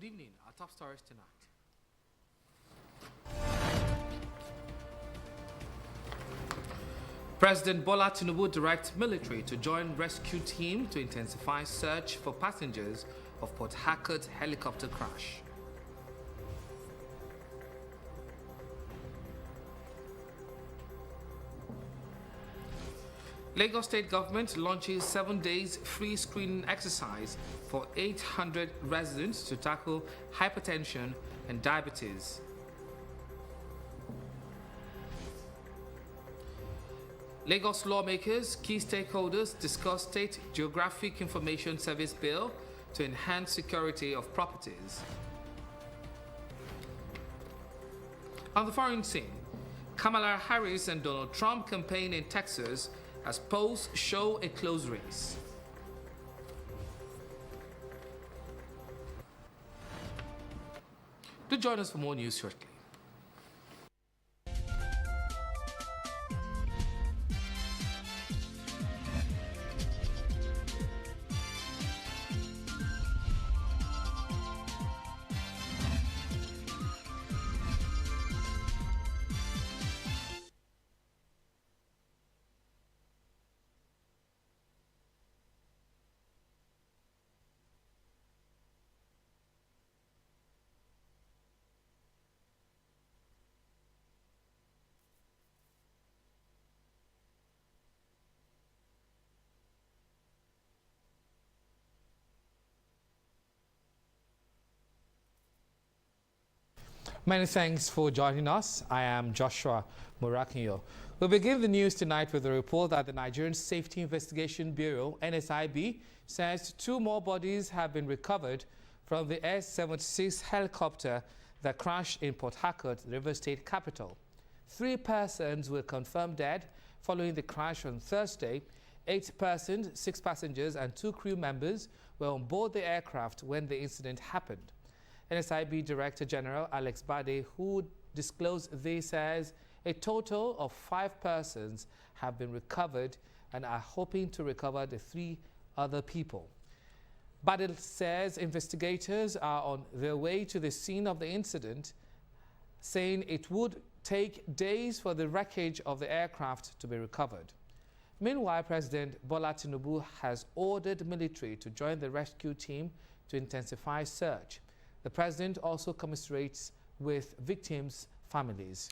Good evening. Our top stories tonight. President Bola Tinubu directs military to join rescue team to intensify search for passengers of Port Harcourt helicopter crash. Lagos State Government launches 7 days free screening exercise for 800 residents to tackle hypertension and diabetes. Lagos lawmakers, key stakeholders discuss State Geographic Information Service Bill to enhance security of properties. On the foreign scene, Kamala Harris and Donald Trump campaign in Texas as polls show a close race. Do join us for more news shortly. Many thanks for joining us. I am Joshua Murakinyo. We'll begin the news tonight with a report that the Nigerian Safety Investigation Bureau, NSIB, says 2 more bodies have been recovered from the S-76 helicopter that crashed in Port Harcourt, the River State capital. 3 persons were confirmed dead following the crash on Thursday. 8 persons, 6 passengers and 2 crew members were on board the aircraft when the incident happened. NSIB Director General Alex Bade, who disclosed this, says a total of 5 persons have been recovered and are hoping to recover the 3 other people. Bade says investigators are on their way to the scene of the incident, saying it would take days for the wreckage of the aircraft to be recovered. Meanwhile, President Bola Tinubu has ordered military to join the rescue team to intensify search. The president also commiserates with victims' families.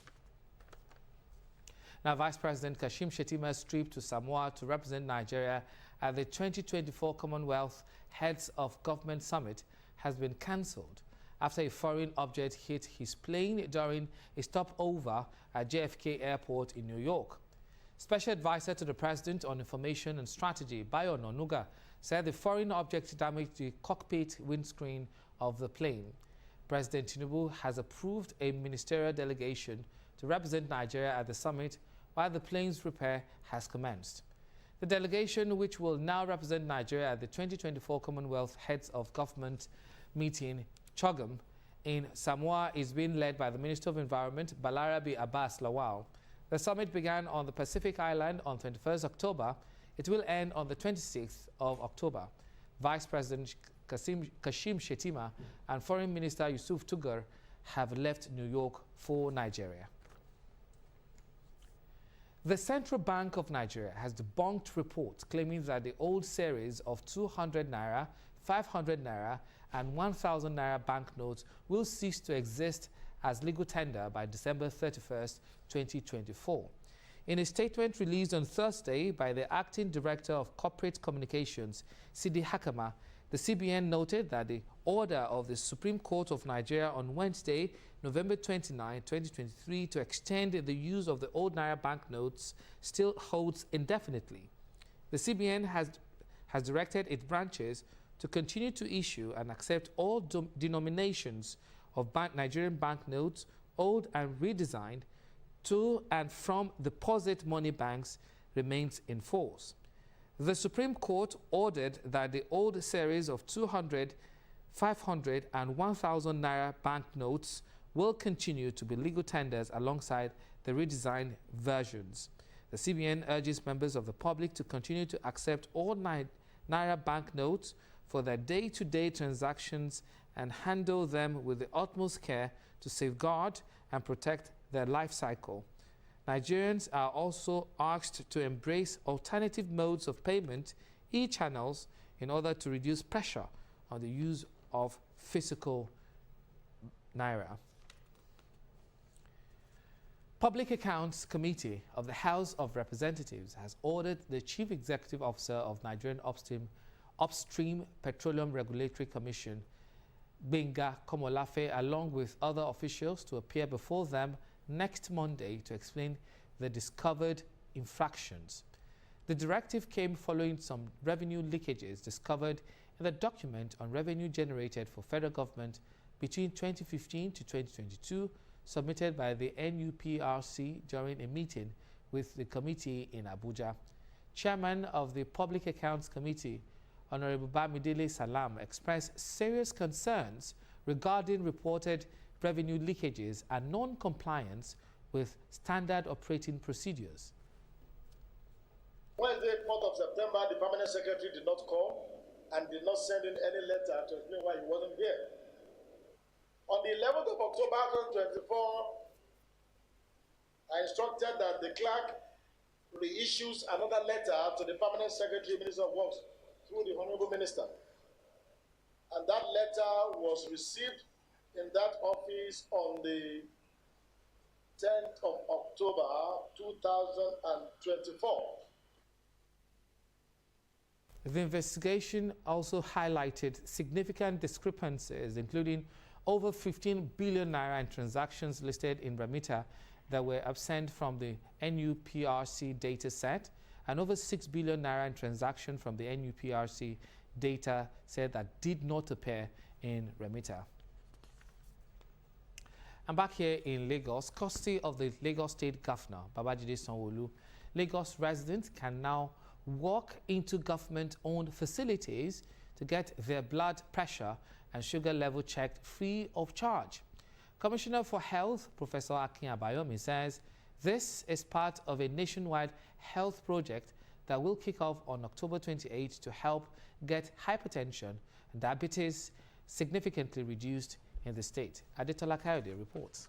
Now, Vice President Kashim Shettima's trip to Samoa to represent Nigeria at the 2024 Commonwealth Heads of Government Summit has been cancelled after a foreign object hit his plane during a stopover at JFK Airport in New York. Special Advisor to the President on Information and Strategy, Bayo Ononuga, said the foreign object damaged the cockpit windscreen of the plane. President Tinubu has approved a ministerial delegation to represent Nigeria at the summit while the plane's repair has commenced. The delegation, which will now represent Nigeria at the 2024 Commonwealth Heads of Government meeting, CHOGM, in Samoa, is being led by the Minister of Environment, Balarabe Abbas Lawal. The summit began on the Pacific Island on 21st October. It will end on the 26th of October. Vice President Kashim Shettima and Foreign Minister Yusuf Tugar have left New York for Nigeria. The Central Bank of Nigeria has debunked reports claiming that the old series of 200 Naira, 500 Naira and 1,000 Naira banknotes will cease to exist as legal tender by December 31st, 2024. In a statement released on Thursday by the Acting Director of Corporate Communications, Sidi Hakama, the CBN noted that the order of the Supreme Court of Nigeria on Wednesday, November 29, 2023, to extend the use of the old Naira banknotes still holds indefinitely. The CBN has directed its branches to continue to issue and accept all denominations of Nigerian banknotes, old and redesigned, to and from deposit money banks remains in force. The Supreme Court ordered that the old series of 200, 500 and 1,000 Naira banknotes will continue to be legal tenders alongside the redesigned versions. The CBN urges members of the public to continue to accept all Naira banknotes for their day-to-day transactions and handle them with the utmost care to safeguard and protect their life cycle. Nigerians are also asked to embrace alternative modes of payment, e-channels, in order to reduce pressure on the use of physical naira. Public Accounts Committee of the House of Representatives has ordered the Chief Executive Officer of Nigerian Upstream Petroleum Regulatory Commission, Gbenga Komolafe, along with other officials, to appear before them next Monday to explain the discovered infractions. The directive came following some revenue leakages discovered in the document on revenue generated for federal government between 2015 to 2022, submitted by the NUPRC during a meeting with the committee in Abuja. Chairman of the Public Accounts Committee, Honorable Bamidele Salam, expressed serious concerns regarding reported revenue leakages and non-compliance with standard operating procedures. Wednesday, 4th of September, the permanent secretary did not come and did not send in any letter to explain why he wasn't here. On the 11th of October 2024, I instructed that the clerk reissues another letter to the permanent secretary, Minister of Works, through the Honorable Minister. And that letter was received in that office on the 10th of October 2024. The investigation also highlighted significant discrepancies, including over 15 billion naira in transactions listed in Remita that were absent from the NUPRC data set, and over 6 billion naira in transactions from the NUPRC data set that did not appear in Remita. And back here in Lagos, custody of the Lagos State Governor, Babajide Sanwo-Olu, Lagos residents can now walk into government-owned facilities to get their blood pressure and sugar level checked free of charge. Commissioner for Health, Professor Akin Abayomi, says this is part of a nationwide health project that will kick off on October 28 to help get hypertension and diabetes significantly reduced in the state. Adetola Kayode reports.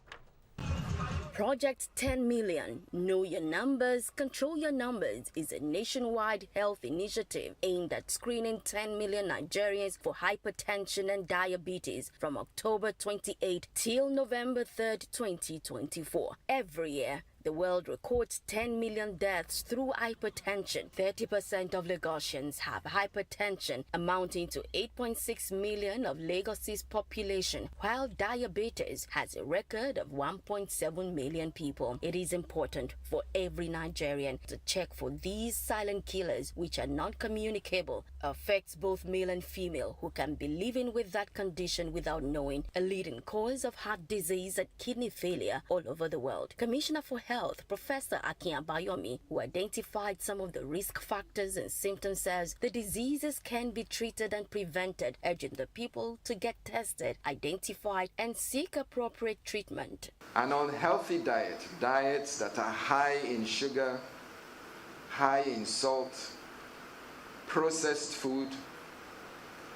Project 10 Million, Know Your Numbers, Control Your Numbers is a nationwide health initiative aimed at screening 10 million Nigerians for hypertension and diabetes from October 28 till November 3, 2024. Every year, the world records 10 million deaths through hypertension. 30% of Lagosians have hypertension, amounting to 8.6 million of Lagos's population, while diabetes has a record of 1.7 million people. It is important for every Nigerian to check for these silent killers, which are non-communicable, affects both male and female, who can be living with that condition without knowing, a leading cause of heart disease and kidney failure all over the world. Commissioner for Health, Professor Akin Abayomi, who identified some of the risk factors and symptoms, says the diseases can be treated and prevented, urging the people to get tested, identified, and seek appropriate treatment. An unhealthy diet, diets that are high in sugar, high in salt, processed food,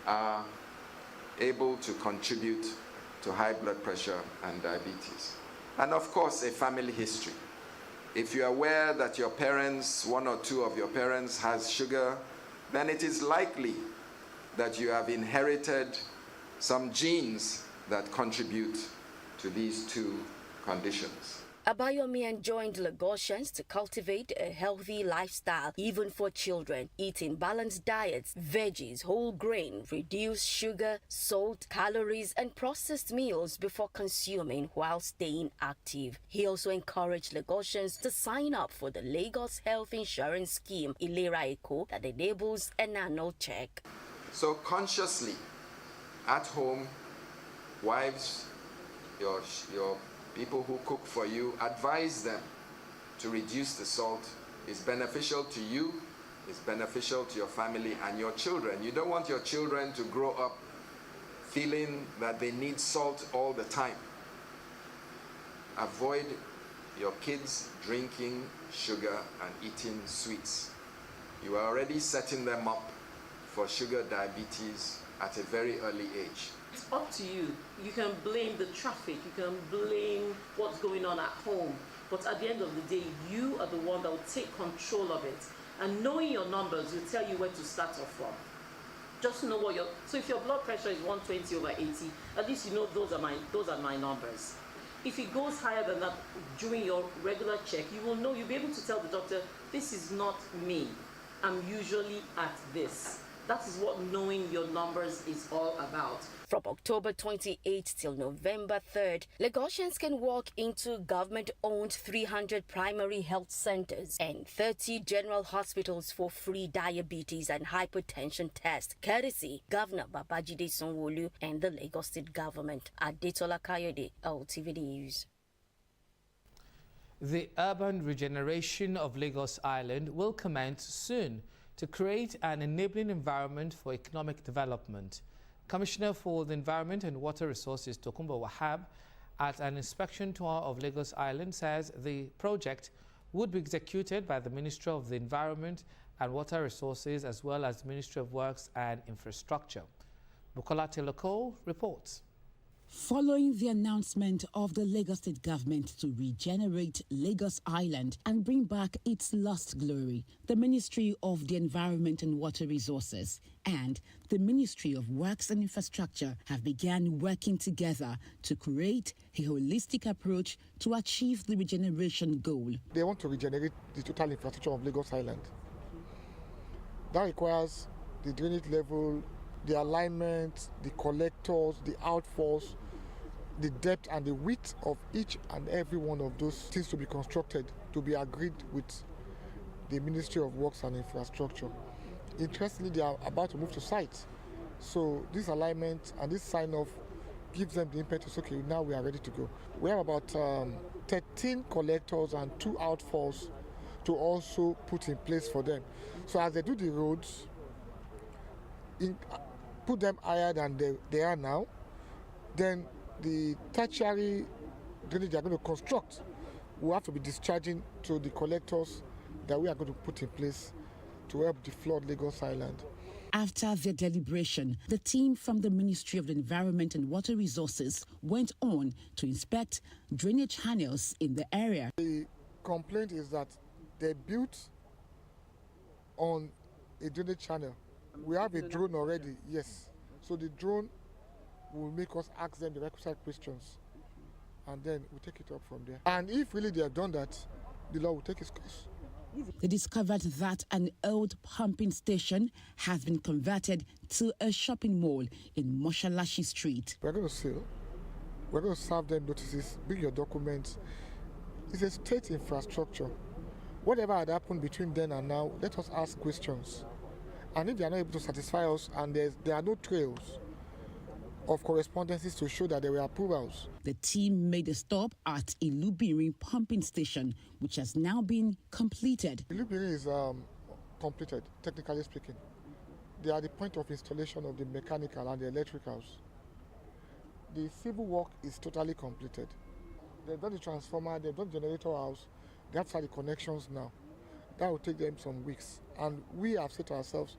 are able to contribute to high blood pressure and diabetes. And of course, a family history. If you're aware that your parents, one or two of your parents has sugar, then it is likely that you have inherited some genes that contribute to these two conditions. Abayomi enjoined Lagosians to cultivate a healthy lifestyle, even for children, eating balanced diets, veggies, whole grain, reduce sugar, salt, calories, and processed meals before consuming while staying active. He also encouraged Lagosians to sign up for the Lagos Health Insurance Scheme, Ilera Eco, that enables an annual check. So consciously, at home, wives, your people who cook for you, advise them to reduce the salt. It's beneficial to you, it's beneficial to your family and your children. You don't want your children to grow up feeling that they need salt all the time. Avoid your kids drinking sugar and eating sweets. You are already setting them up for sugar diabetes at a very early age. It's up to you. You can blame the traffic, you can blame what's going on at home, but at the end of the day, you are the one that will take control of it. And knowing your numbers will tell you where to start off from. Just know what so if your blood pressure is 120/80, at least you know those are my numbers. If it goes higher than that during your regular check, you will know, you'll be able to tell the doctor, this is not me. I'm usually at this. That is what knowing your numbers is all about. From October 28th till November 3rd, Lagosians can walk into government-owned 300 primary health centers and 30 general hospitals for free diabetes and hypertension tests, courtesy Governor Babajide Sanwo-Olu and the Lagos State Government. Adetola Kayode, LTV News. The urban regeneration of Lagos Island will commence soon to create an enabling environment for economic development. Commissioner for the Environment and Water Resources Tokunbo Wahab, at an inspection tour of Lagos Island, says the project would be executed by the Ministry of the Environment and Water Resources as well as the Ministry of Works and Infrastructure. Bukola Teloko reports. Following the announcement of the Lagos State Government to regenerate Lagos Island and bring back its lost glory, the Ministry of the Environment and Water Resources and the Ministry of Works and Infrastructure have begun working together to create a holistic approach to achieve the regeneration goal. They want to regenerate the total infrastructure of Lagos Island. That requires the drainage level, the alignment, the collectors, the outfalls, the depth and the width of each and every one of those things to be constructed, to be agreed with the Ministry of Works and Infrastructure. Interestingly, they are about to move to site. So this alignment and this sign-off gives them the impetus, okay, now we are ready to go. We have about 13 collectors and 2 outfalls to also put in place for them. So as they do the roads, put them higher than they are now, then the tertiary drainage they are going to construct will have to be discharging to the collectors that we are going to put in place to help deflood Lagos Island. After their deliberation, the team from the Ministry of the Environment and Water Resources went on to inspect drainage channels in the area. The complaint is that they built on a drainage channel. We have a drone already, yes. So the drone will make us ask them the requisite questions, and then we'll take it up from there. And if really they have done that, the law will take its course. They discovered that an old pumping station has been converted to a shopping mall in Moshalashi Street. We're going to seal. We're going to serve them notices, bring your documents. It's a state infrastructure. Whatever had happened between then and now, let us ask questions. And if they are not able to satisfy us and there are no trails of correspondences to show that there were approvals. The team made a stop at Ilubirin pumping station, which has now been completed. Ilubirin is completed, technically speaking. They are the point of installation of the mechanical and the electricals. The civil work is totally completed. They've done the transformer, they've done the generator house, they have to start the connections now. That will take them some weeks. And we have said to ourselves,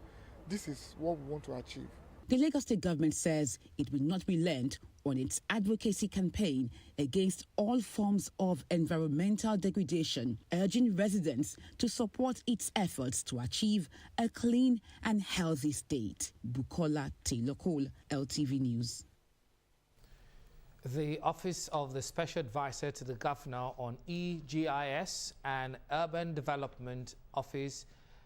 this is what we want to achieve. The Lagos State Government says it will not relent on its advocacy campaign against all forms of environmental degradation, urging residents to support its efforts to achieve a clean and healthy state. Bukola Teloko, LTV News. The Office of the Special Advisor to the Governor on EGIS and Urban Development Office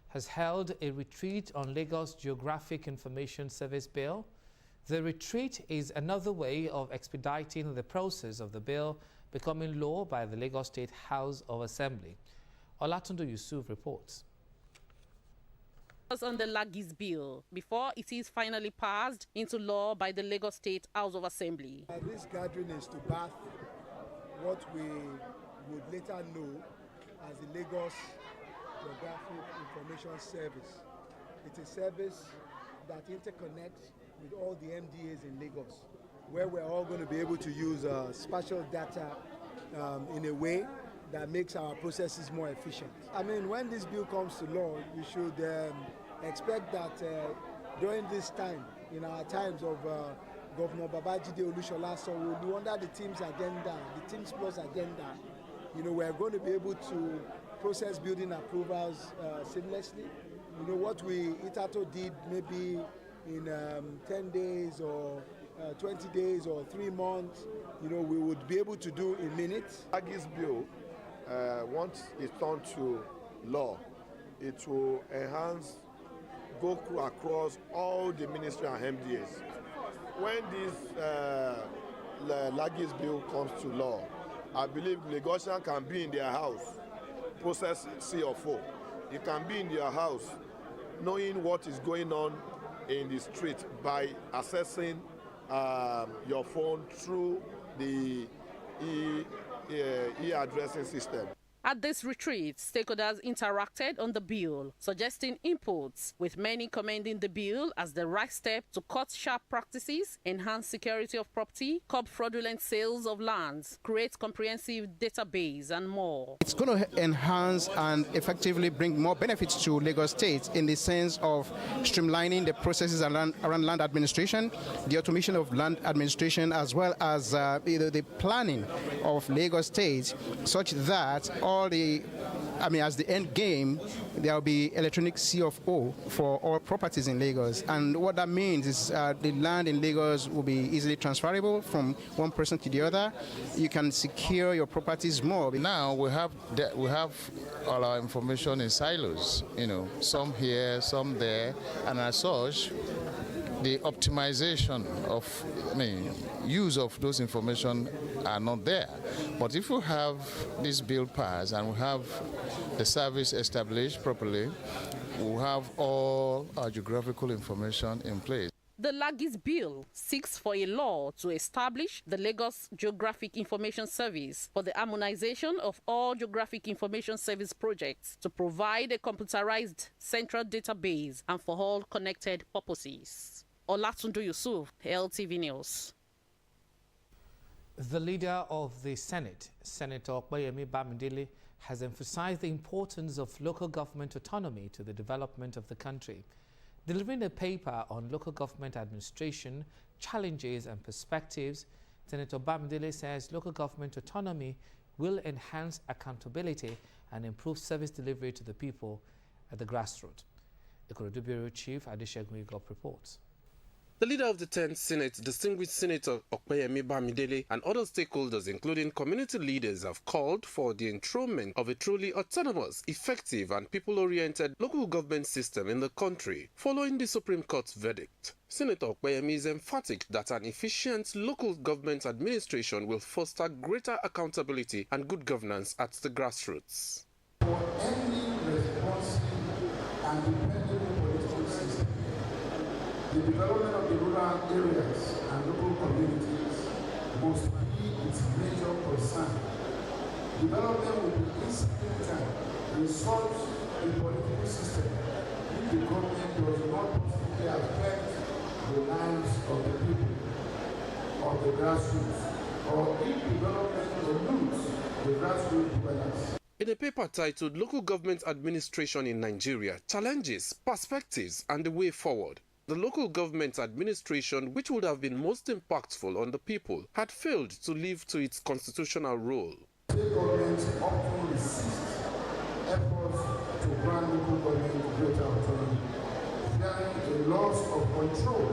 has held a retreat on Lagos Geographic Information Service Bill. The retreat is another way of expediting the process of the bill becoming law by the Lagos State House of Assembly. Olatunde Yusuf reports. On the Lagis bill before it is finally passed into law by the Lagos State House of Assembly. This gathering is to birth what we would later know as the Lagos Geographic Information Service. It's a service that interconnects with all the MDAs in Lagos, where we're all going to be able to use spatial data in a way that makes our processes more efficient. I mean, when this bill comes to law, you should expect that during this time, in our times of Governor Babajide Olushola Sanwo-Olu, under the team's agenda, the Teams Plus agenda, we are going to be able to process building approvals seamlessly. What Itato did maybe in 10 days or 20 days or 3 months, we would be able to do in minutes. Lagi's bill, once it's turned to law, it will go across all the ministry and MDAs. When this Lagi's bill comes to law, I believe Lagosian can be in their house, process C4. You can be in your house knowing what is going on in the street by accessing your phone through the e-addressing system. At this retreat, stakeholders interacted on the bill, suggesting inputs, with many commending the bill as the right step to cut sharp practices, enhance security of property, curb fraudulent sales of lands, create comprehensive database, and more. It's going to enhance and effectively bring more benefits to Lagos State in the sense of streamlining the processes around land administration, the automation of land administration, as well as the planning of Lagos State, such that as the end game, there will be electronic C of O for all properties in Lagos. And what that means is the land in Lagos will be easily transferable from one person to the other. You can secure your properties more. Now we have all our information in silos, some here, some there, and as such, the optimization of use of those information are not there. But if we have this bill passed and we have the service established properly, we'll have all our geographical information in place. The Lagis bill seeks for a law to establish the Lagos Geographic Information Service for the harmonization of all geographic information service projects to provide a computerized central database and for all connected purposes. Olatunde Yusuf, LTV News. The leader of the Senate, Senator Opeyemi Bamidele, has emphasized the importance of local government autonomy to the development of the country. Delivering a paper on local government administration, challenges and perspectives, Senator Bamidele says local government autonomy will enhance accountability and improve service delivery to the people at the grassroots. Ikorodu Bureau Chief Adesegun Igop reports. The leader of the 10th Senate, distinguished Senator Opeyemi Bamidele, and other stakeholders, including community leaders, have called for the enthronement of a truly autonomous, effective, and people-oriented local government system in the country, following the Supreme Court's verdict. Senator Opeyemi is emphatic that an efficient local government administration will foster greater accountability and good governance at the grassroots. For any responsive and dependable political system, the development of the rural areas and local communities must be its major concern. Development will be insufficient in such a political system if the government does not positively affect the lives of the people of the grassroots, or if development eludes the grassroots dwellers. In a paper titled Local Government Administration in Nigeria, Challenges, Perspectives, and the Way Forward, the local government administration, which would have been most impactful on the people, had failed to live to its constitutional role. State governments often resist efforts to grant local government greater autonomy, fearing a loss of control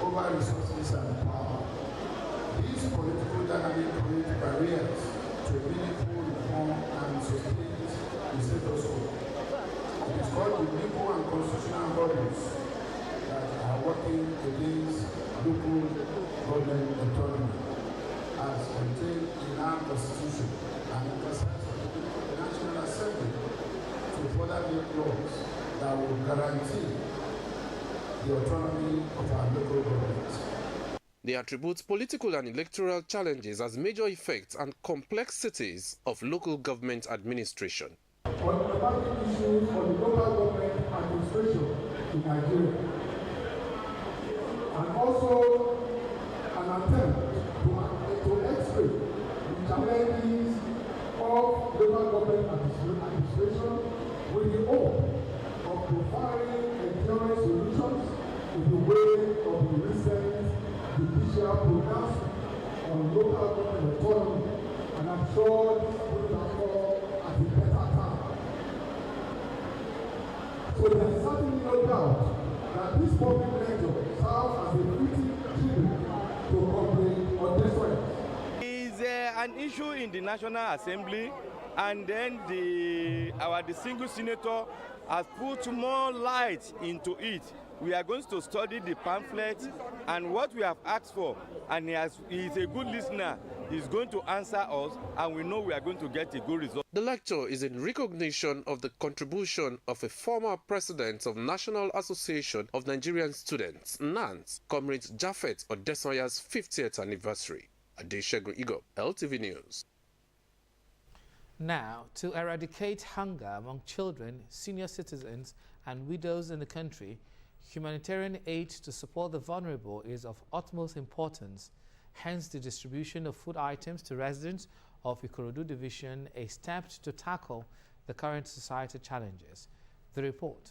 over resources and power. These political dynamics create barriers to meaningful reform and sustain the status quo. It is called the legal and constitutional bodies that are working against local government autonomy as contained in our Constitution and exercise of the National Assembly to further make laws that will guarantee the autonomy of our local government. They attribute political and electoral challenges as major effects and complexities of local government administration. On the market issue for the local government administration in Nigeria, and also an attempt to x-ray the challenges of local government administration with the hope of providing enduring solutions to wake of the recent judicial pronouncement on local government autonomy, and I'm sure this will come at a better time. So there's certainly no doubt that this public lecture serves as a fitting tribute to Comrade Odesway. Is an issue in the National Assembly, and then our distinguished senator has put more light into it. We are going to study the pamphlet and what we have asked for, and he is a good listener. He's going to answer us, and we know we are going to get a good result. The lecture is in recognition of the contribution of a former president of National Association of Nigerian Students, NANS, Comrade Japhet Odesoya's 50th anniversary. Adeshegun Igop, LTV News. Now, to eradicate hunger among children, senior citizens, and widows in the country, humanitarian aid to support the vulnerable is of utmost importance. Hence, the distribution of food items to residents of Ikorodu Division, a step to tackle the current societal challenges. The report.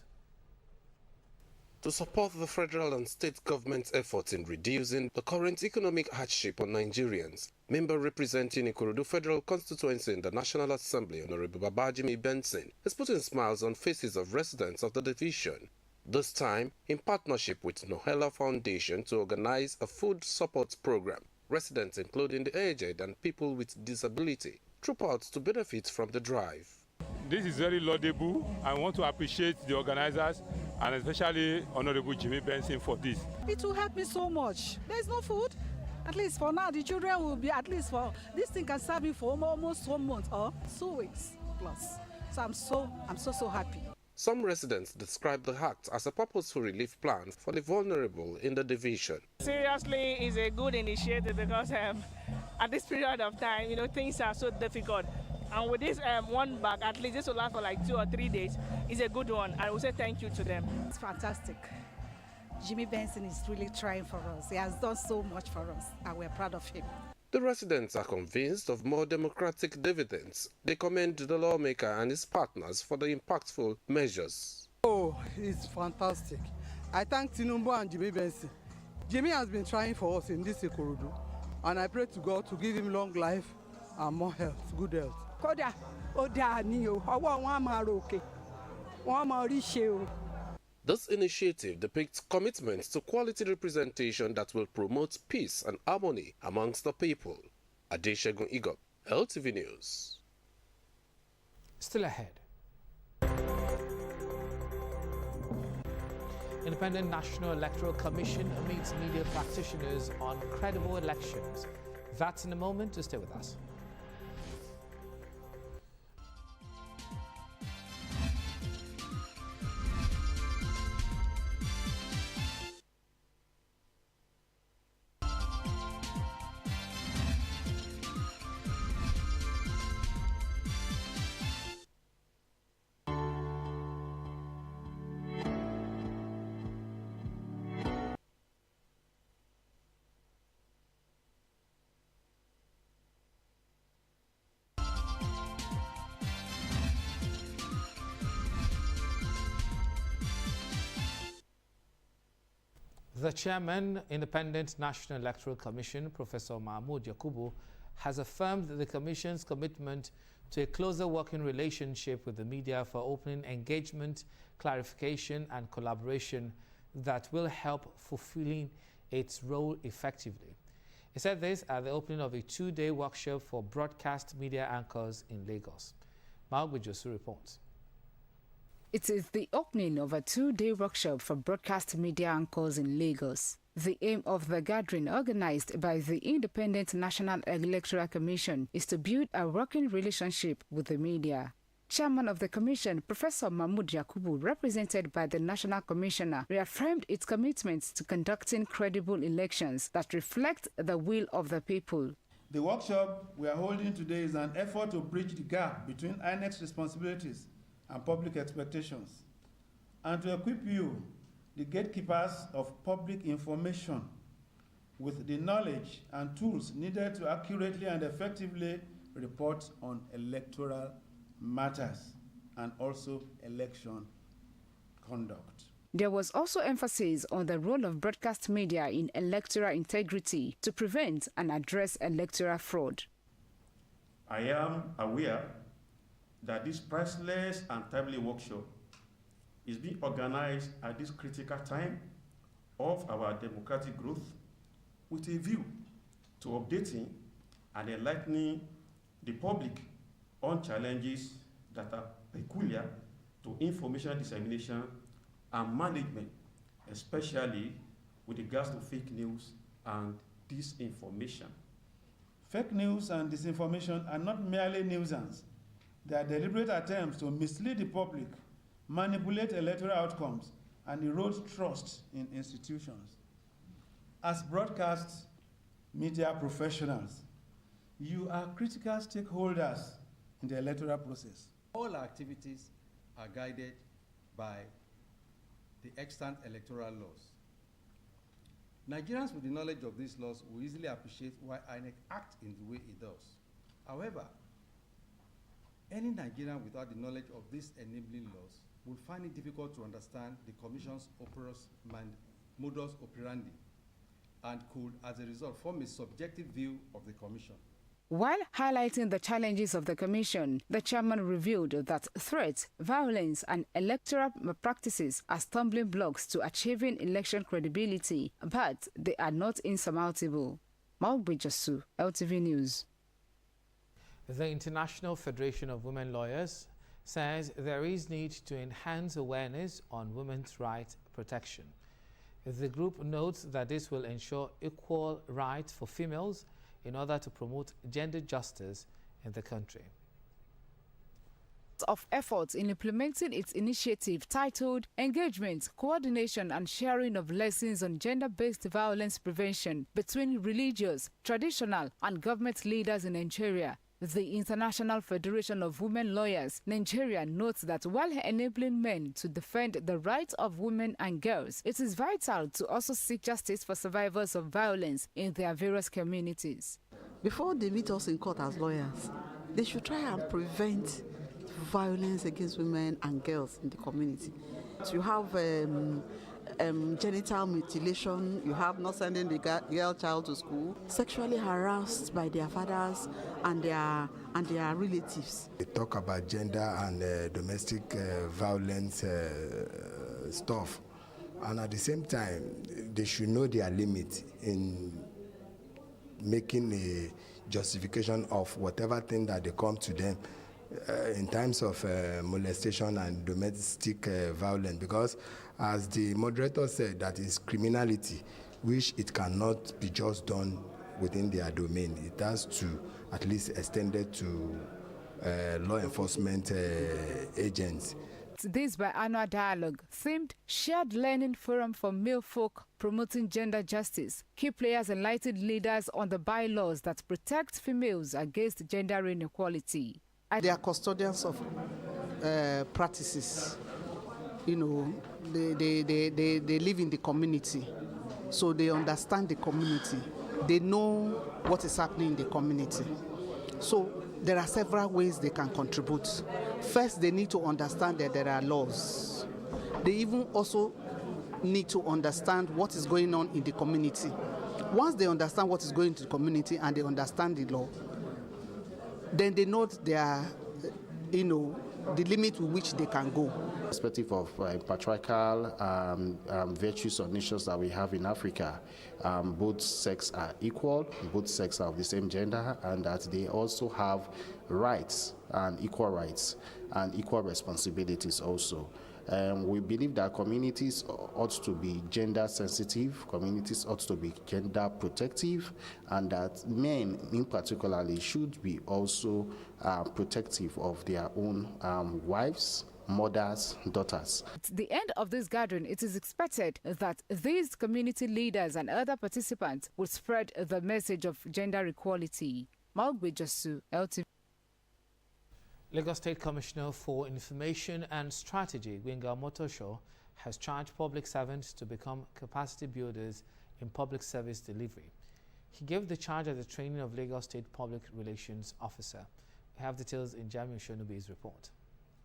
To support the federal and state government's efforts in reducing the current economic hardship on Nigerians, member representing Ikorodu Federal Constituency in the National Assembly, Honorable Babajimi Benson, is putting smiles on faces of residents of the division. This time, in partnership with Nohela Foundation to organize a food support program. Residents, including the aged and people with disability, troop out to benefit from the drive. This is very laudable. I want to appreciate the organizers and especially Honorable Jimmy Benson for this. It will help me so much. There is no food. At least for now, the children will be, at least for, this thing can serve me for almost 1 month or 2 weeks plus. So I'm so happy. Some residents describe the act as a purposeful relief plan for the vulnerable in the division. Seriously, it's a good initiative because at this period of time, things are so difficult. And with this one bag, at least this will last for like 2 or 3 days, is a good one. I will say thank you to them. It's fantastic. Jimmy Benson is really trying for us. He has done so much for us, and we're proud of him. The residents are convinced of more democratic dividends. They commend the lawmaker and his partners for the impactful measures. Oh, it's fantastic. I thank Tinubu and Jimmy Benson. Jimmy has been trying for us in this Ikorodu, and I pray to God to give him long life and more health, good health. This initiative depicts commitments to quality representation that will promote peace and harmony amongst the people. Adeshegun Igop, LTV News. Still ahead. Independent National Electoral Commission meets media practitioners on credible elections. That's in a moment. To stay with us. The chairman, Independent National Electoral Commission, Professor Mahmood Yakubu, has affirmed the Commission's commitment to a closer working relationship with the media for open engagement, clarification, and collaboration that will help fulfilling its role effectively. He said this at the opening of a 2-day workshop for broadcast media anchors in Lagos. Maugbe Josu reports. It is the opening of a 2-day workshop for broadcast media anchors in Lagos. The aim of the gathering, organized by the Independent National Electoral Commission, is to build a working relationship with the media. Chairman of the Commission, Professor Mahmood Yakubu, represented by the National Commissioner, reaffirmed its commitment to conducting credible elections that reflect the will of the people. The workshop we are holding today is an effort to bridge the gap between INEC's responsibilities and public expectations, and to equip you, the gatekeepers of public information, with the knowledge and tools needed to accurately and effectively report on electoral matters and also election conduct. There was also emphasis on the role of broadcast media in electoral integrity to prevent and address electoral fraud. I am aware that this priceless and timely workshop is being organized at this critical time of our democratic growth with a view to updating and enlightening the public on challenges that are peculiar to information dissemination and management, especially with regards to fake news and disinformation. Fake news and disinformation are not merely nuisance. They are deliberate attempts to mislead the public, manipulate electoral outcomes, and erode trust in institutions. As broadcast media professionals, you are critical stakeholders in the electoral process. All our activities are guided by the extant electoral laws. Nigerians with the knowledge of these laws will easily appreciate why INEC acts in the way it does. However, any Nigerian without the knowledge of these enabling laws will find it difficult to understand the Commission's operous modus operandi and could, as a result, form a subjective view of the Commission. While highlighting the challenges of the Commission, the chairman revealed that threats, violence, and electoral malpractices are stumbling blocks to achieving election credibility, but they are not insurmountable. Maugbe Jasu, LTV News. The International Federation of Women Lawyers says there is need to enhance awareness on women's rights protection. The group notes that this will ensure equal rights for females in order to promote gender justice in the country. Of efforts in implementing its initiative titled Engagement, Coordination and Sharing of Lessons on Gender-Based Violence Prevention between Religious, Traditional and Government Leaders in Nigeria. The International Federation of Women Lawyers, Nigeria, notes that while enabling men to defend the rights of women and girls, it is vital to also seek justice for survivors of violence in their various communities. Before they meet us in court as lawyers, they should try and prevent violence against women and girls in the community. So you have genital mutilation, you have not sending the girl child to school, sexually harassed by their fathers and their relatives. They talk about gender and domestic violence stuff, and at the same time, they should know their limit in making a justification of whatever thing that they come to them in terms of molestation and domestic violence, because as the moderator said, that is criminality, which it cannot be just done within their domain. It has to at least extend it to law enforcement agents. This biannual dialogue themed Shared Learning Forum for Male Folk Promoting Gender Justice. Key players enlightened leaders on the bylaws that protect females against gender inequality. They are custodians of practices. You know, they live in the community, so they understand the community. They know what is happening in the community. So there are several ways they can contribute. First, they need to understand that there are laws. They even also need to understand what is going on in the community. Once they understand what is going on in the community and they understand the law, then they know their, the limit with which they can go. Perspective of patriarchal virtues or nations that we have in Africa, both sexes are equal, both sexes are of the same gender, and that they also have rights and equal responsibilities also. We believe that communities ought to be gender sensitive, communities ought to be gender protective, and that men in particularly should be also protective of their own wives, mothers, daughters. At the end of this gathering, it is expected that these community leaders and other participants will spread the message of gender equality. Maugbe Jasu, LTV. Lagos State Commissioner for Information and Strategy, Gbenga Omotosho, has charged public servants to become capacity builders in public service delivery. He gave the charge at the training of Lagos State Public Relations Officer. We have details in Jamiu Shonubi's report.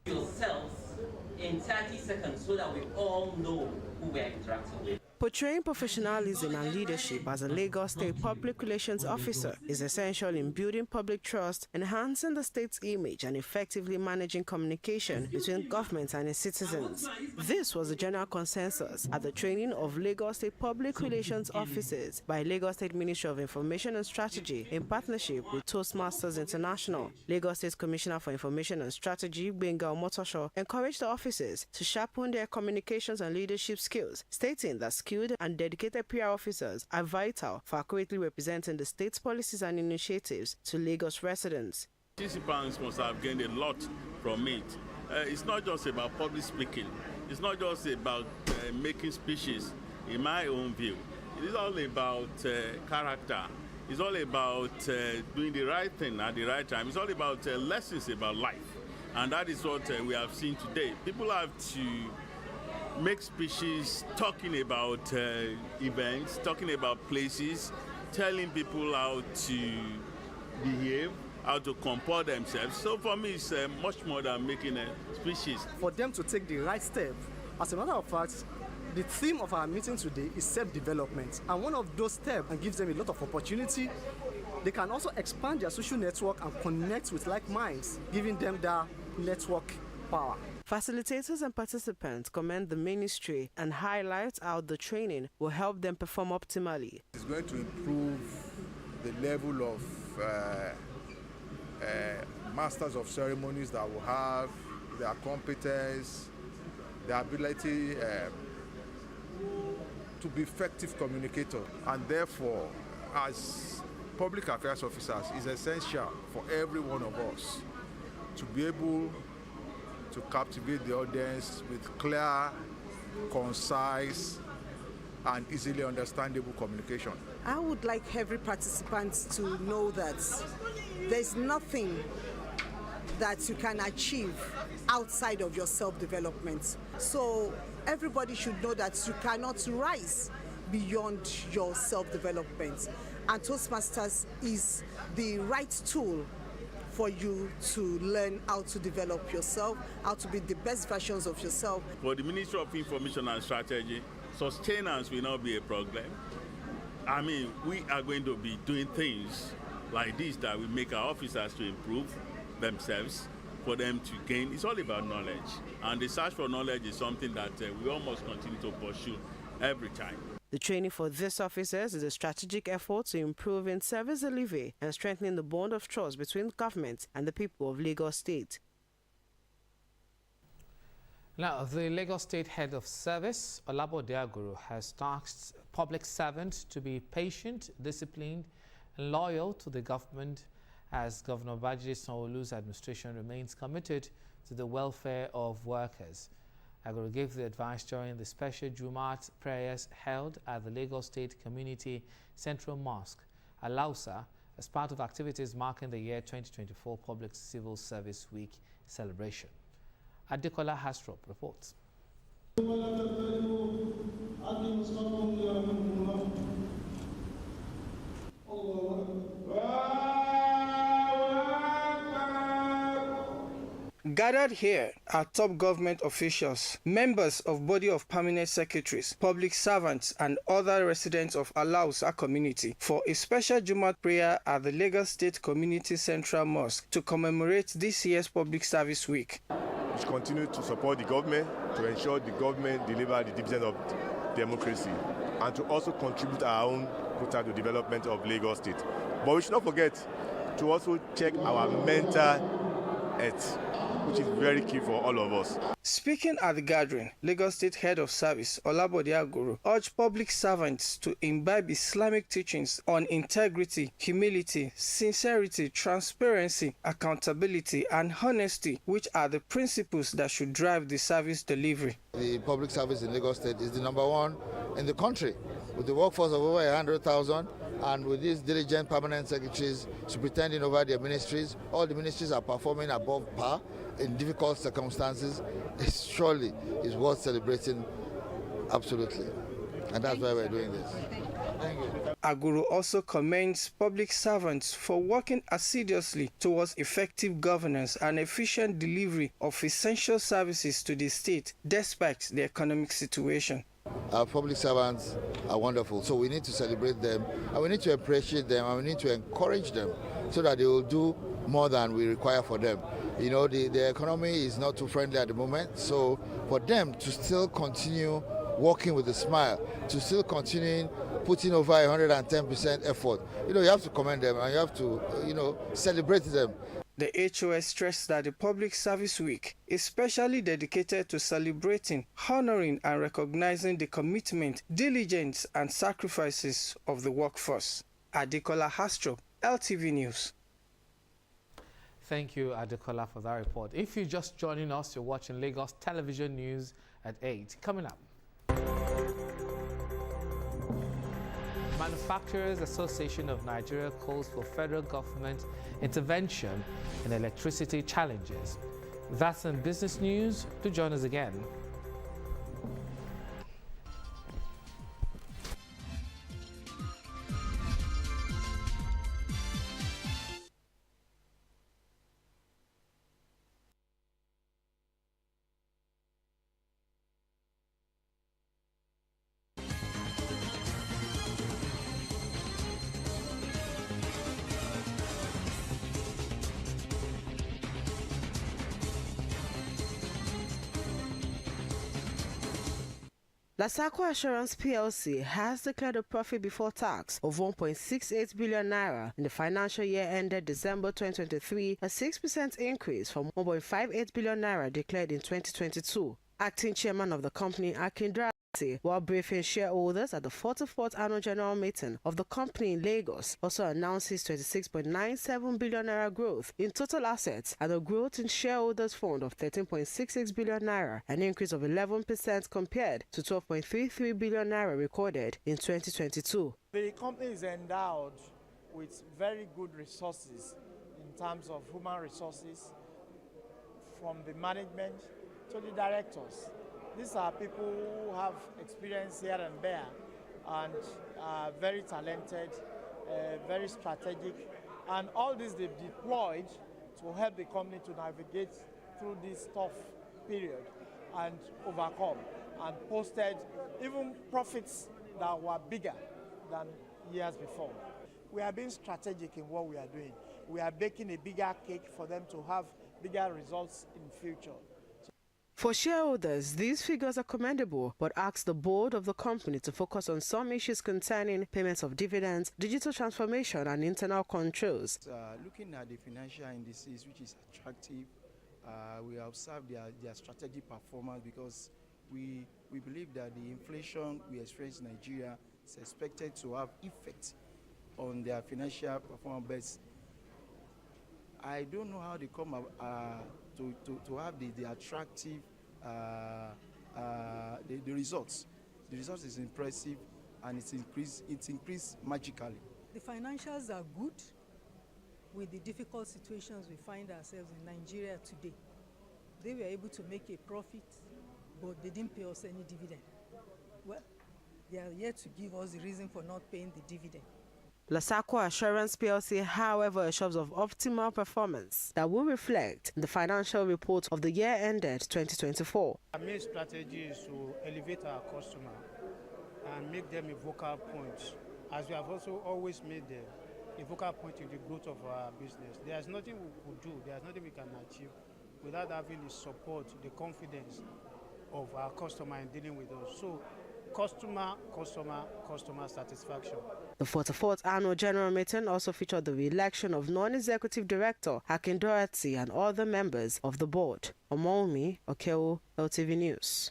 Yourself in 30 seconds so that we all know who we are interacting with. Portraying professionalism and leadership as a Lagos State Public Relations Officer is essential in building public trust, enhancing the state's image, and effectively managing communication between government and its citizens. This was the general consensus at the training of Lagos State Public Relations Officers by Lagos State Ministry of Information and Strategy in partnership with Toastmasters International. Lagos State Commissioner for Information and Strategy, Gbenga Omotosho, encouraged the officers to sharpen their communications and leadership skills, stating that skilled and dedicated PR officers are vital for accurately representing the state's policies and initiatives to Lagos residents. Participants must have gained a lot from it. It's not just about public speaking. It's not just about making speeches, in my own view. It is all about character. It's all about doing the right thing at the right time. It's all about lessons about life. And that is what we have seen today. People have to make speeches talking about events, talking about places, telling people how to behave, how to comport themselves. So for me, it's much more than making speeches. For them to take the right step, as a matter of fact, the theme of our meeting today is self-development. And one of those steps gives them a lot of opportunity. They can also expand their social network and connect with like minds, giving them their network power. Facilitators and participants commend the ministry and highlight how the training will help them perform optimally. It's going to improve the level of masters of ceremonies that will have, their competence, their ability to be effective communicators. And therefore, as public affairs officers, it's essential for every one of us to be able to captivate the audience with clear, concise, and easily understandable communication. I would like every participant to know that there's nothing that you can achieve outside of your self-development. So everybody should know that you cannot rise beyond your self-development. And Toastmasters is the right tool for you to learn how to develop yourself, how to be the best versions of yourself. For the Ministry of Information and Strategy, sustenance will not be a problem. I mean, we are going to be doing things like this that will make our officers to improve themselves, for them to gain. It's all about knowledge. And the search for knowledge is something that we almost continue to pursue every time. The training for these officers is a strategic effort to improve in service delivery and strengthening the bond of trust between government and the people of Lagos State. Now, the Lagos State Head of Service, Olabode Aguru, has tasked public servants to be patient, disciplined, and loyal to the government as Governor Babajide Sanwo-Olu's administration remains committed to the welfare of workers. Aguru gave the advice during the special Jumat prayers held at the Lagos State Community Central Mosque, Alausa, as part of activities marking the year 2024 Public Civil Service Week celebration. Adekola Hastrop reports. Gathered here are top government officials, members of body of permanent secretaries, public servants, and other residents of Alausa community for a special Jumat prayer at the Lagos State Community Central Mosque to commemorate this year's Public Service Week. We should continue to support the government to ensure the government deliver the dividend of democracy and to also contribute our own quota to development of Lagos State. But we should not forget to also check our mental health, which is very key for all of us. Speaking at the gathering, Lagos State Head of Service Olabode Aguru urged public servants to imbibe Islamic teachings on integrity, humility, sincerity, transparency, accountability, and honesty, which are the principles that should drive the service delivery. The public service in Lagos State is the #1 in the country, with the workforce of over 100,000. And with these diligent permanent secretaries superintending over their ministries, all the ministries are performing above par in difficult circumstances. It surely is worth celebrating, absolutely. And that's why we're doing this. Thank you. Aguru also commends public servants for working assiduously towards effective governance and efficient delivery of essential services to the state despite the economic situation. Our public servants are wonderful, so we need to celebrate them, and we need to appreciate them, and we need to encourage them so that they will do more than we require for them. You know, the economy is not too friendly at the moment, so for them to still continue working with a smile, to still continue putting over 110% effort, you have to commend them and you have to, celebrate them. The HOS stressed that the Public Service Week is specially dedicated to celebrating, honoring and recognizing the commitment, diligence and sacrifices of the workforce. Adekola Hastrop, LTV News. Thank you, Adekola, for that report. If you're just joining us, you're watching Lagos Television News at 8. Coming up. Manufacturers Association of Nigeria calls for federal government intervention in electricity challenges. That's in business news. Do join us again. Lasako Assurance PLC has declared a profit before tax of 1.68 billion naira in the financial year ended December 2023, a 6% increase from 1.58 billion naira declared in 2022. Acting chairman of the company, Akin Darasi, while briefing shareholders at the 44th annual general meeting of the company in Lagos, also announced his 26.97 billion naira growth in total assets and a growth in shareholders' fund of 13.66 billion naira, an increase of 11% compared to 12.33 billion naira recorded in 2022. The company is endowed with very good resources in terms of human resources, from the management to the directors. These are people who have experience here and there and are very talented, very strategic, and all this they've deployed to help the company to navigate through this tough period and overcome, and posted even profits that were bigger than years before. We are being strategic in what we are doing. We are baking a bigger cake for them to have bigger results in future. For shareholders, these figures are commendable, but ask the board of the company to focus on some issues concerning payments of dividends, digital transformation, and internal controls. Looking at the financial indices, which is attractive, we observe their strategic performance, because we believe that the inflation we experience in Nigeria is expected to have effect on their financial performance. I don't know how they come up to have the attractive the results. The results is impressive, and it's increased magically. The financials are good with the difficult situations we find ourselves in Nigeria today. They were able to make a profit, but they didn't pay us any dividend. Well, they are yet to give us the reason for not paying the dividend. Lasako Assurance PLC, however, assures of optimal performance that will reflect in the financial report of the year ended 2024. Our main strategy is to elevate our customer and make them a vocal point, as we have also always made them a vocal point in the growth of our business. There's nothing we could do, there's nothing we can achieve without having the support, the confidence of our customer in dealing with us. So, customer satisfaction. The 44th annual general meeting also featured the re-election of non-executive director Akin Darasi and other members of the board. Omomi Okeo, LTV News.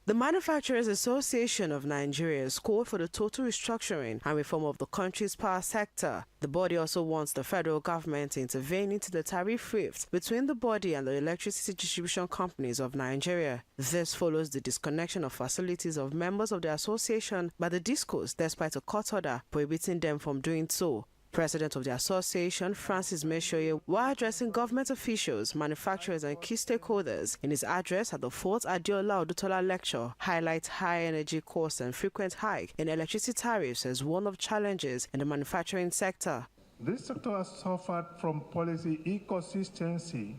The Manufacturers Association of Nigeria has called for the total restructuring and reform of the country's power sector. The body also wants the federal government to intervene into the tariff rift between the body and the electricity distribution companies of Nigeria. This follows the disconnection of facilities of members of the association by the DISCOs despite a court order prohibiting them from doing so. President of the association, Francis Meshoye, while addressing government officials, manufacturers and key stakeholders in his address at the 4th Adeola Odutola lecture, highlights high energy costs and frequent hike in electricity tariffs as one of challenges in the manufacturing sector. This sector has suffered from policy inconsistency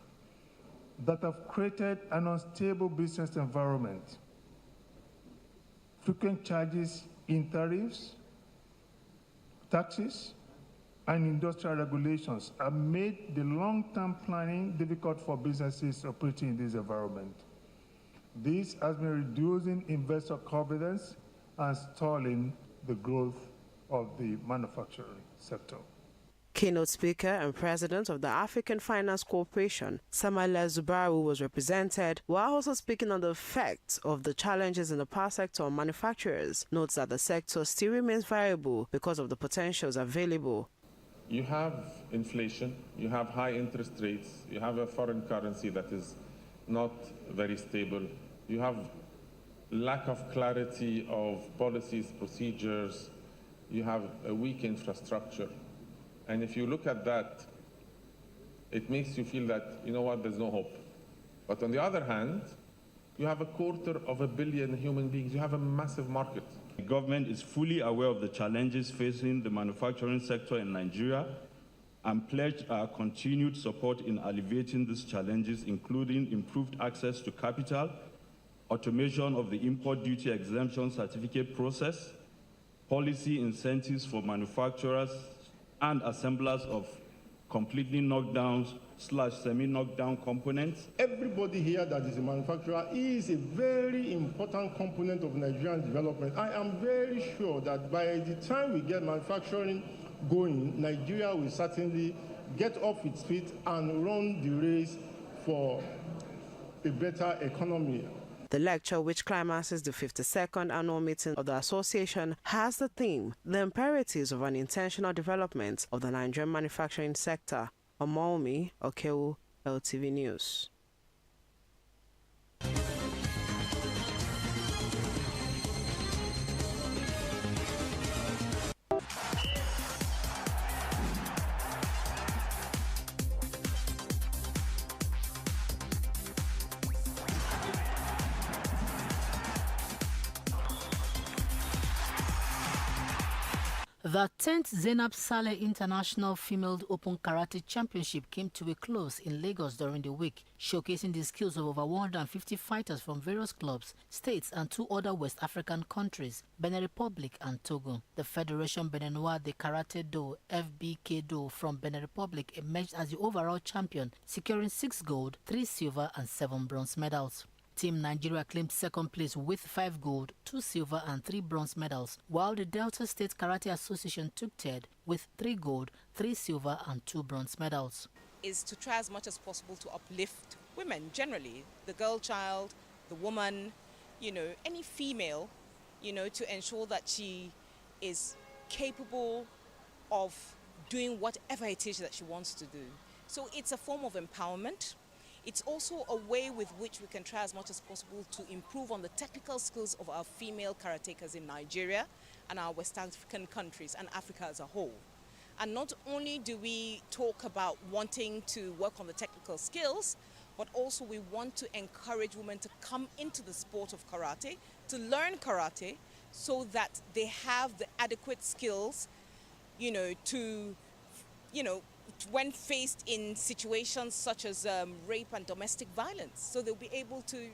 that have created an unstable business environment. Frequent charges in tariffs, taxes, and industrial regulations have made the long-term planning difficult for businesses operating in this environment. This has been reducing investor confidence and stalling the growth of the manufacturing sector. Keynote speaker and president of the African Finance Corporation, Samala Zubaru, was represented, while also speaking on the effects of the challenges in the power sector on manufacturers. Notes that the sector still remains viable because of the potentials available. You have inflation, you have high interest rates, you have a foreign currency that is not very stable, you have lack of clarity of policies, procedures, you have a weak infrastructure. And if you look at that, it makes you feel that, you know what, there's no hope. But on the other hand, you have 250 million human beings, you have a massive market. The government is fully aware of the challenges facing the manufacturing sector in Nigeria and pledged our continued support in alleviating these challenges, including improved access to capital, automation of the import duty exemption certificate process, policy incentives for manufacturers and assemblers of completely knocked down / semi-knocked down components. Everybody here that is a manufacturer is a very important component of Nigerian development. I am very sure that by the time we get manufacturing going, Nigeria will certainly get off its feet and run the race for a better economy. The lecture, which climaxes the 52nd annual meeting of the association, has the theme, The Imperatives of an Intentional Development of the Nigerian Manufacturing Sector. Omomi Okewu, LTV News. The 10th Zainab Saleh International Female Open Karate Championship came to a close in Lagos during the week, showcasing the skills of over 150 fighters from various clubs, states and 2 other West African countries, Benin Republic and Togo. The Federation Beninois de Karate Do, FBK Do from Benin Republic emerged as the overall champion, securing 6 gold, 3 silver and 7 bronze medals. Team Nigeria claimed second place with 5 gold, 2 silver and 3 bronze medals, while the Delta State Karate Association took third with 3 gold, 3 silver and 2 bronze medals. Is to try as much as possible to uplift women generally, the girl child, the woman, any female, to ensure that she is capable of doing whatever it is that she wants to do. So it's a form of empowerment. It's also a way with which we can try as much as possible to improve on the technical skills of our female karatekas in Nigeria and our West African countries and Africa as a whole. And not only do we talk about wanting to work on the technical skills, but also we want to encourage women to come into the sport of karate, to learn karate, so that they have the adequate skills, when faced in situations such as rape and domestic violence. So they'll be able to,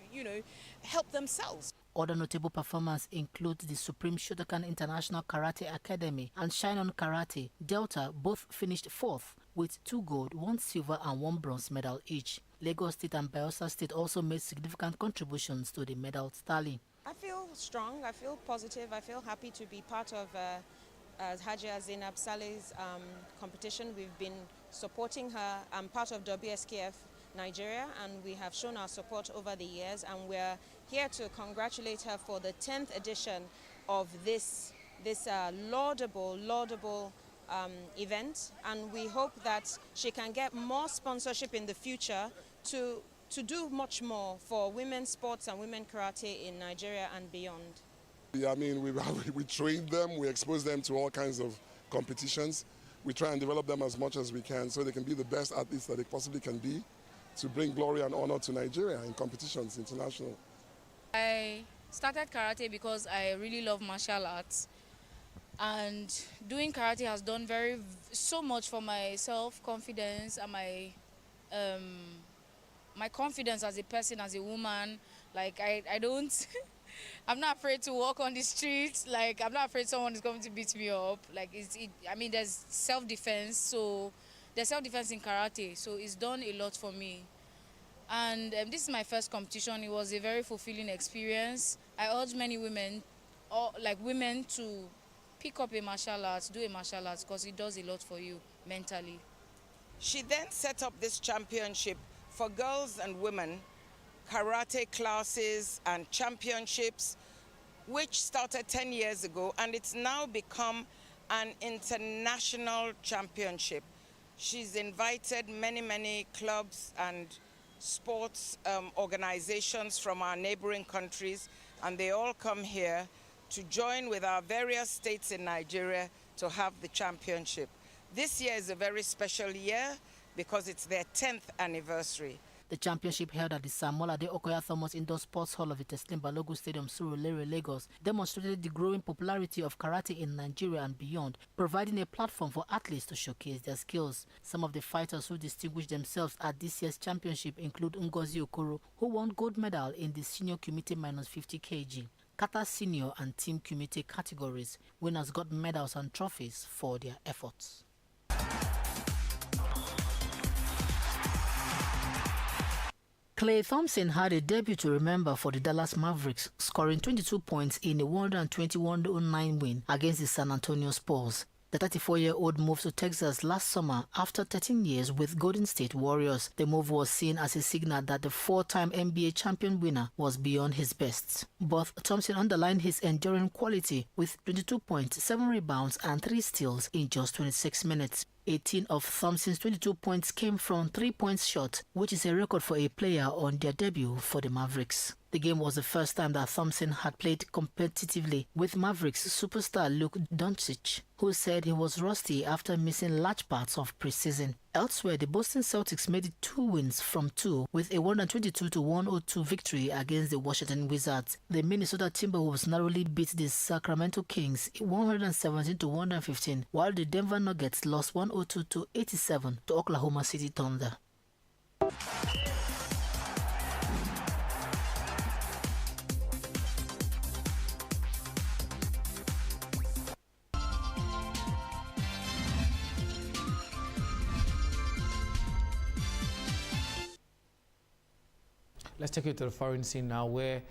help themselves. Other notable performers include the Supreme Shotokan International Karate Academy and Shine On Karate. Delta both finished 4th with 2 gold, 1 silver and 1 bronze medal each. Lagos State and Bayelsa State also made significant contributions to the medal tally. I feel strong, I feel positive, I feel happy to be part of Hajia Zainab Saleh's competition. We've been supporting her. I'm part of WSKF Nigeria, and we have shown our support over the years, and we're here to congratulate her for the 10th edition of this laudable event, and we hope that she can get more sponsorship in the future to do much more for women's sports and women karate in Nigeria and beyond. I mean, we train them, we expose them to all kinds of competitions, we try and develop them as much as we can so they can be the best athletes that they possibly can be to bring glory and honor to Nigeria in competitions international. I started karate because I really love martial arts, and doing karate has done so much for my self-confidence and my confidence as a person, as a woman. Like I don't I'm not afraid to walk on the streets. Like, I'm not afraid someone is going to beat me up. Like, I mean, there's self-defense. So there's self-defense in karate. So it's done a lot for me. And this is my first competition. It was a very fulfilling experience. I urge many women, women to pick up a martial arts, do a martial arts, because it does a lot for you mentally. She then set up this championship for girls and women, karate classes and championships, which started 10 years ago, and it's now become an international championship. She's invited many clubs and sports organizations from our neighboring countries, and they all come here to join with our various states in Nigeria to have the championship. This year is a very special year because it's their 10th anniversary. The championship held at the Samolade Okoya Thomas Indoor Sports Hall of the Teslim Balogun Stadium, Surulere, Lagos, demonstrated the growing popularity of karate in Nigeria and beyond, providing a platform for athletes to showcase their skills. Some of the fighters who distinguished themselves at this year's championship include Ngozi Okoro, who won gold medal in the senior kumite -50 kg, kata senior and team kumite categories. Winners got medals and trophies for their efforts. Klay Thompson had a debut to remember for the Dallas Mavericks, scoring 22 points in a 121-09 win against the San Antonio Spurs. The 34-year-old moved to Texas last summer after 13 years with Golden State Warriors. The move was seen as a signal that the four-time NBA champion winner was beyond his best. But Thompson underlined his enduring quality with 22 points, 7 rebounds and 3 steals in just 26 minutes. 18 of Thompson's 22 points came from 3 points shot, which is a record for a player on their debut for the Mavericks. The game was the first time that Thompson had played competitively with Mavericks superstar Luka Doncic, who said he was rusty after missing large parts of preseason. Elsewhere, the Boston Celtics made it 2 wins from 2 with a 122-102 victory against the Washington Wizards. The Minnesota Timberwolves narrowly beat the Sacramento Kings 117-115, while the Denver Nuggets lost 102-87 to Oklahoma City Thunder. Let's take you to the foreign scene now, where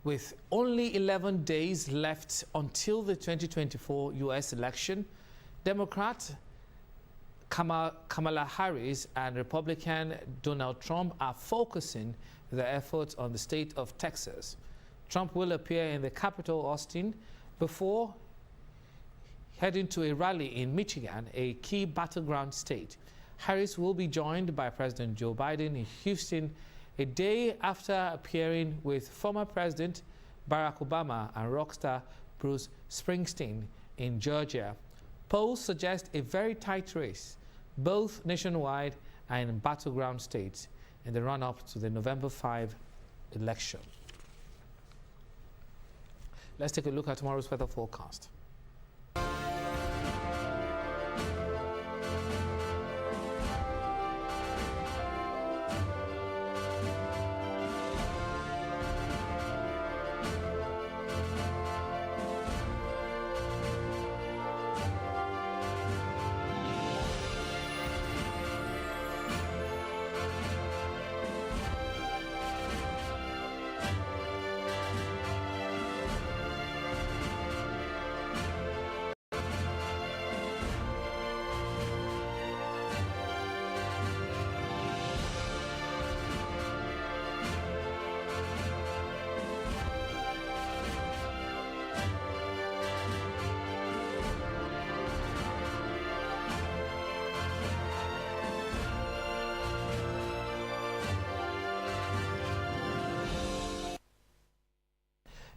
with only 11 days left until the 2024 U.S. election, Democrat Kamala Harris and Republican Donald Trump are focusing their efforts on the state of Texas. Trump will appear in the capital, Austin, before heading to a rally in Michigan, a key battleground state. Harris will be joined by President Joe Biden in Houston a day after appearing with former President Barack Obama and rock star Bruce Springsteen in Georgia. Polls suggest a very tight race, both nationwide and in battleground states, in the run-up to the November 5 election. Let's take a look at tomorrow's weather forecast.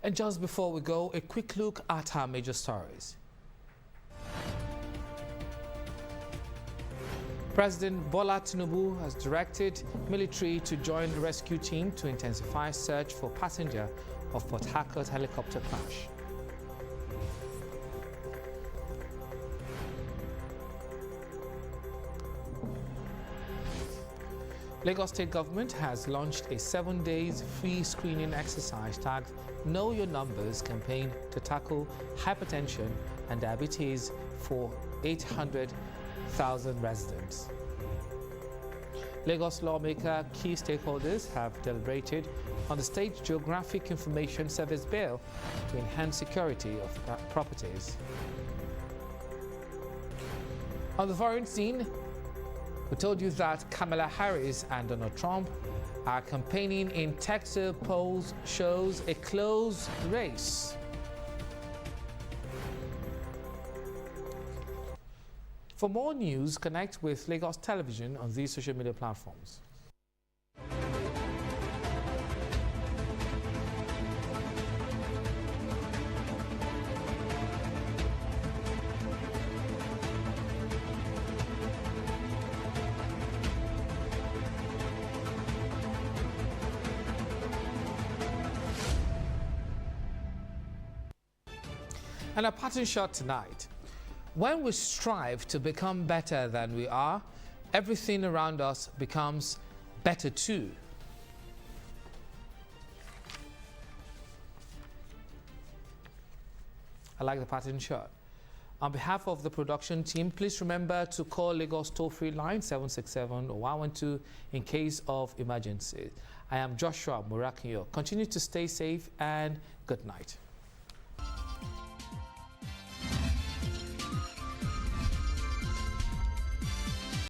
And just before we go, a quick look at our major stories. President Bola Tinubu has directed military to join the rescue team to intensify search for passenger of Port Harcourt helicopter crash. Lagos State Government has launched a 7-day free screening exercise tagged Know Your Numbers campaign to tackle hypertension and diabetes for 800,000 residents. Lagos lawmaker key stakeholders have deliberated on the State Geographic Information Service bill to enhance security of properties. On the foreign scene, we told you that Kamala Harris and Donald Trump are campaigning in Texas. Polls shows a close race. For more news, connect with Lagos Television on these social media platforms. And a pattern shot tonight. When we strive to become better than we are, everything around us becomes better too. I like the pattern shot. On behalf of the production team, please remember to call Lagos toll-free line 767 or 112 in case of emergency. I am Joshua Murakinyo. Continue to stay safe and good night.